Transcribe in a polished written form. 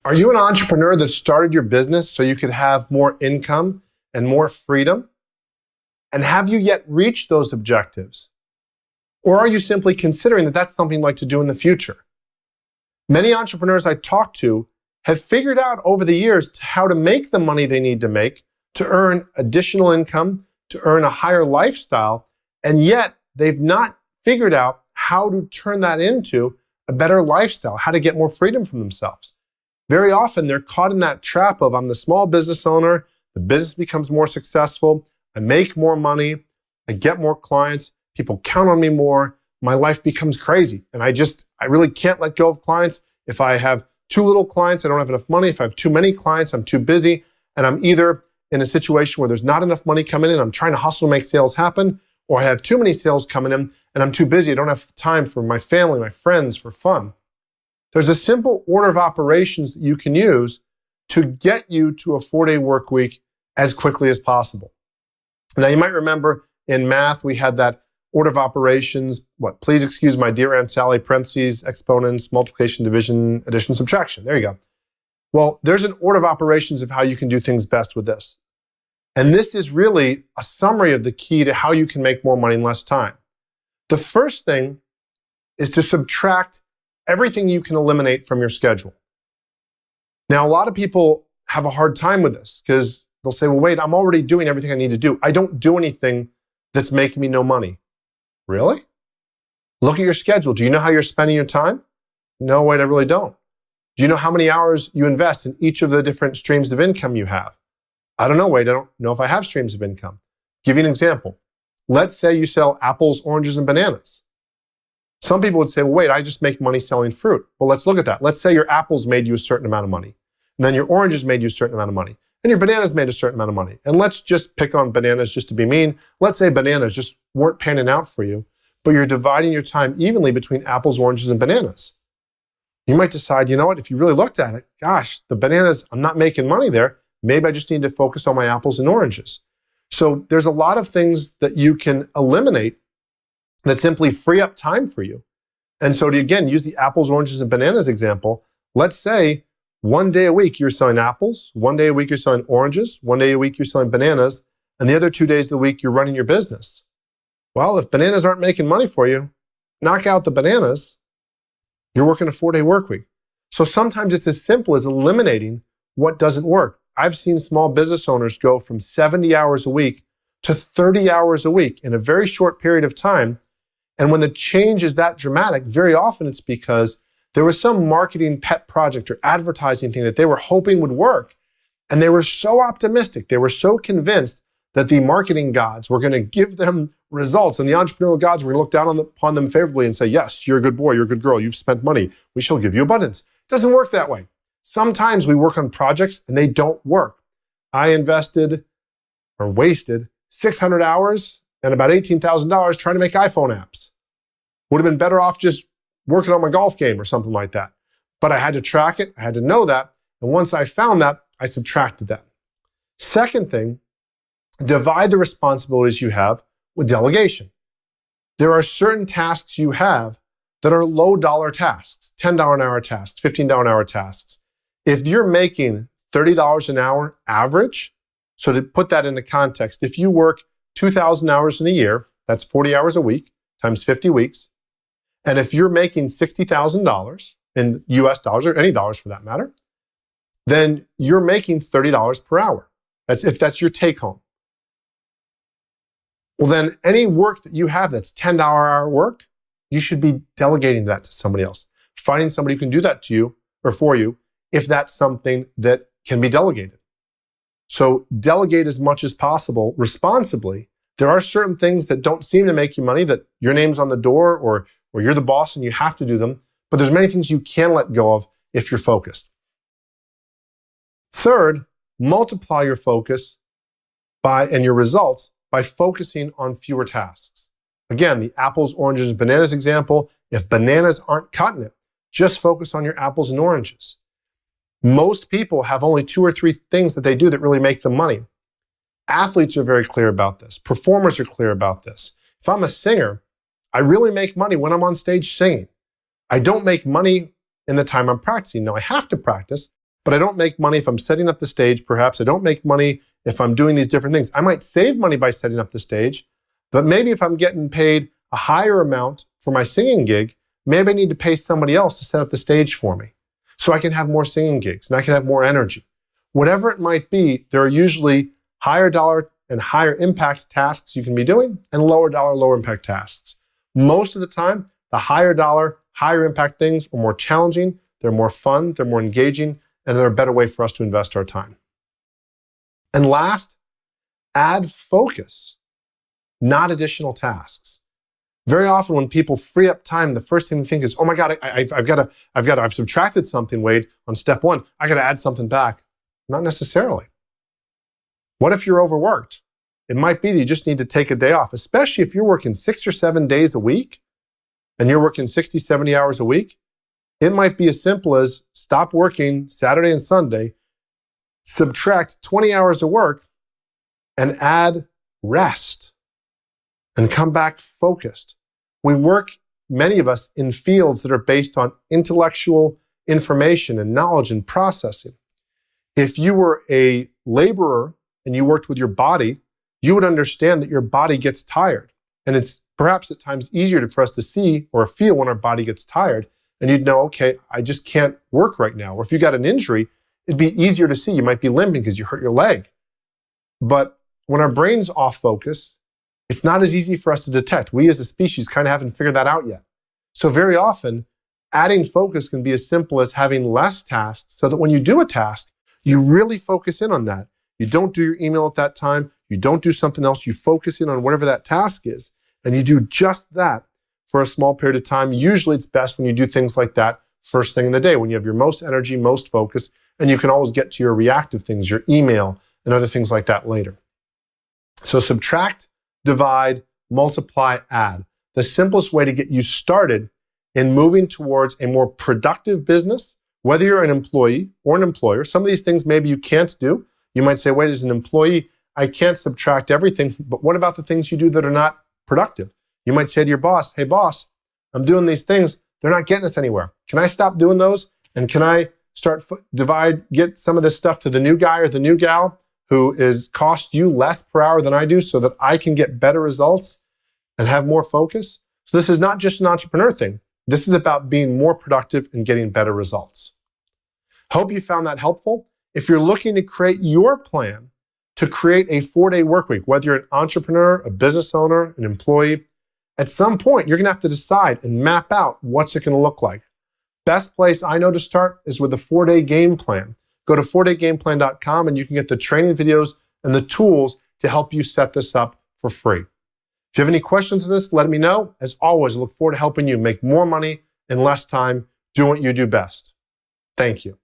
Are you an entrepreneur that started your business so you could have more income and more freedom? And have you yet reached those objectives? Or are you simply considering that that's something you'd like to do in the future? Many entrepreneurs I talk to have figured out over the years how to make the money they need to make to earn additional income, to earn a higher lifestyle, and yet they've not figured out how to turn that into a better lifestyle, how to get more freedom from themselves. Very often they're caught in that trap of, I'm the small business owner, the business becomes more successful, I make more money, I get more clients, people count on me more, my life becomes crazy. And I really can't let go of clients. If I have too little clients, I don't have enough money. If I have too many clients, I'm too busy. And I'm either in a situation where there's not enough money coming in, I'm trying to hustle, make sales happen, or I have too many sales coming in and I'm too busy. I don't have time for my family, my friends, for fun. There's a simple order of operations that you can use to get you to a 4-day work week as quickly as possible. Now, you might remember in math, we had that order of operations, please excuse my dear Aunt Sally, parentheses, exponents, multiplication, division, addition, subtraction. There you go. Well, there's an order of operations of how you can do things best with this. And this is really a summary of the key to how you can make more money in less time. The first thing is to subtract everything you can eliminate from your schedule. Now, a lot of people have a hard time with this because they'll say, well, wait, I'm already doing everything I need to do. I don't do anything that's making me no money. Really? Look at your schedule. Do you know how you're spending your time? No, wait, I really don't. Do you know how many hours you invest in each of the different streams of income you have? I don't know, wait, I don't know if I have streams of income. Give you an example. Let's say you sell apples, oranges, and bananas. Some people would say, well, wait, I just make money selling fruit. Well, let's look at that. Let's say your apples made you a certain amount of money, and then your oranges made you a certain amount of money, and your bananas made a certain amount of money. And let's just pick on bananas just to be mean. Let's say bananas just weren't panning out for you, but you're dividing your time evenly between apples, oranges, and bananas. You might decide, you know what, if you really looked at it, gosh, the bananas, I'm not making money there. Maybe I just need to focus on my apples and oranges. So there's a lot of things that you can eliminate that simply free up time for you. And so to, again, use the apples, oranges, and bananas example, let's say 1 day a week you're selling apples, 1 day a week you're selling oranges, 1 day a week you're selling bananas, and the other 2 days of the week you're running your business. Well, if bananas aren't making money for you, knock out the bananas, you're working a 4-day work week. So sometimes it's as simple as eliminating what doesn't work. I've seen small business owners go from 70 hours a week to 30 hours a week in a very short period of time. And when the change is that dramatic, very often it's because there was some marketing pet project or advertising thing that they were hoping would work. And they were so optimistic, they were so convinced that the marketing gods were going to give them results. And the entrepreneurial gods were going to look down upon them favorably and say, yes, you're a good boy, you're a good girl, you've spent money, we shall give you abundance. It doesn't work that way. Sometimes we work on projects and they don't work. I invested or wasted 600 hours and about $18,000 trying to make iPhone apps. Would have been better off just working on my golf game or something like that. But I had to track it, I had to know that, and once I found that, I subtracted that. Second thing, divide the responsibilities you have with delegation. There are certain tasks you have that are low-dollar tasks, $10 an hour tasks, $15 an hour tasks. If you're making $30 an hour average, so to put that into context, if you work 2,000 hours in a year, that's 40 hours a week times 50 weeks. And if you're making $60,000 in US dollars, or any dollars for that matter, then you're making $30 per hour. If that's your take home. Well, then any work that you have that's $10 hour work, you should be delegating that to somebody else. Finding somebody who can do that to you or for you if that's something that can be delegated. So delegate as much as possible responsibly. There are certain things that don't seem to make you money, that your name's on the door or you're the boss and you have to do them, but there's many things you can let go of if you're focused. Third, multiply your focus and your results by focusing on fewer tasks. Again, the apples, oranges, and bananas example, if bananas aren't cutting it, just focus on your apples and oranges. Most people have only 2 or 3 things that they do that really make them money. Athletes are very clear about this. Performers are clear about this. If I'm a singer, I really make money when I'm on stage singing. I don't make money in the time I'm practicing. Now, I have to practice, but I don't make money if I'm setting up the stage, perhaps. I don't make money if I'm doing these different things. I might save money by setting up the stage, but maybe if I'm getting paid a higher amount for my singing gig, maybe I need to pay somebody else to set up the stage for me so I can have more singing gigs and I can have more energy. Whatever it might be, there are usually higher dollar and higher impact tasks you can be doing and lower dollar, lower impact tasks. Most of the time, the higher dollar, higher impact things are more challenging, they're more fun, they're more engaging, and they're a better way for us to invest our time. And last, add focus, not additional tasks. Very often when people free up time, the first thing they think is, oh my God, I've subtracted something, Wade, on step one. I got to add something back. Not necessarily. What if you're overworked? It might be that you just need to take a day off, especially if you're working 6 or 7 days a week and you're working 60, 70 hours a week. It might be as simple as stop working Saturday and Sunday, subtract 20 hours of work, and add rest and come back focused. We work, many of us, in fields that are based on intellectual information and knowledge and processing. If you were a laborer and you worked with your body, you would understand that your body gets tired. And it's perhaps at times easier for us to see or feel when our body gets tired. And you'd know, okay, I just can't work right now. Or if you got an injury, it'd be easier to see. You might be limping because you hurt your leg. But when our brain's off focus, it's not as easy for us to detect. We as a species kind of haven't figured that out yet. So very often, adding focus can be as simple as having less tasks so that when you do a task, you really focus in on that. You don't do your email at that time. You don't do something else. You focus in on whatever that task is. And you do just that for a small period of time. Usually it's best when you do things like that first thing in the day, when you have your most energy, most focus, and you can always get to your reactive things, your email and other things like that later. So subtract, divide, multiply, add. The simplest way to get you started in moving towards a more productive business, whether you're an employee or an employer. Some of these things maybe you can't do. You might say, wait, as an employee, I can't subtract everything, but what about the things you do that are not productive? You might say to your boss, hey boss, I'm doing these things, they're not getting us anywhere. Can I stop doing those? And can I start get some of this stuff to the new guy or the new gal who cost you less per hour than I do so that I can get better results and have more focus? So this is not just an entrepreneur thing. This is about being more productive and getting better results. Hope you found that helpful. If you're looking to create your plan to create a 4-day work week, whether you're an entrepreneur, a business owner, an employee, at some point you're going to have to decide and map out what's it going to look like. Best place I know to start is with a 4-day game plan. Go to 4daygameplan.com and you can get the training videos and the tools to help you set this up for free. If you have any questions on this, let me know. As always, I look forward to helping you make more money in less time, doing what you do best. Thank you.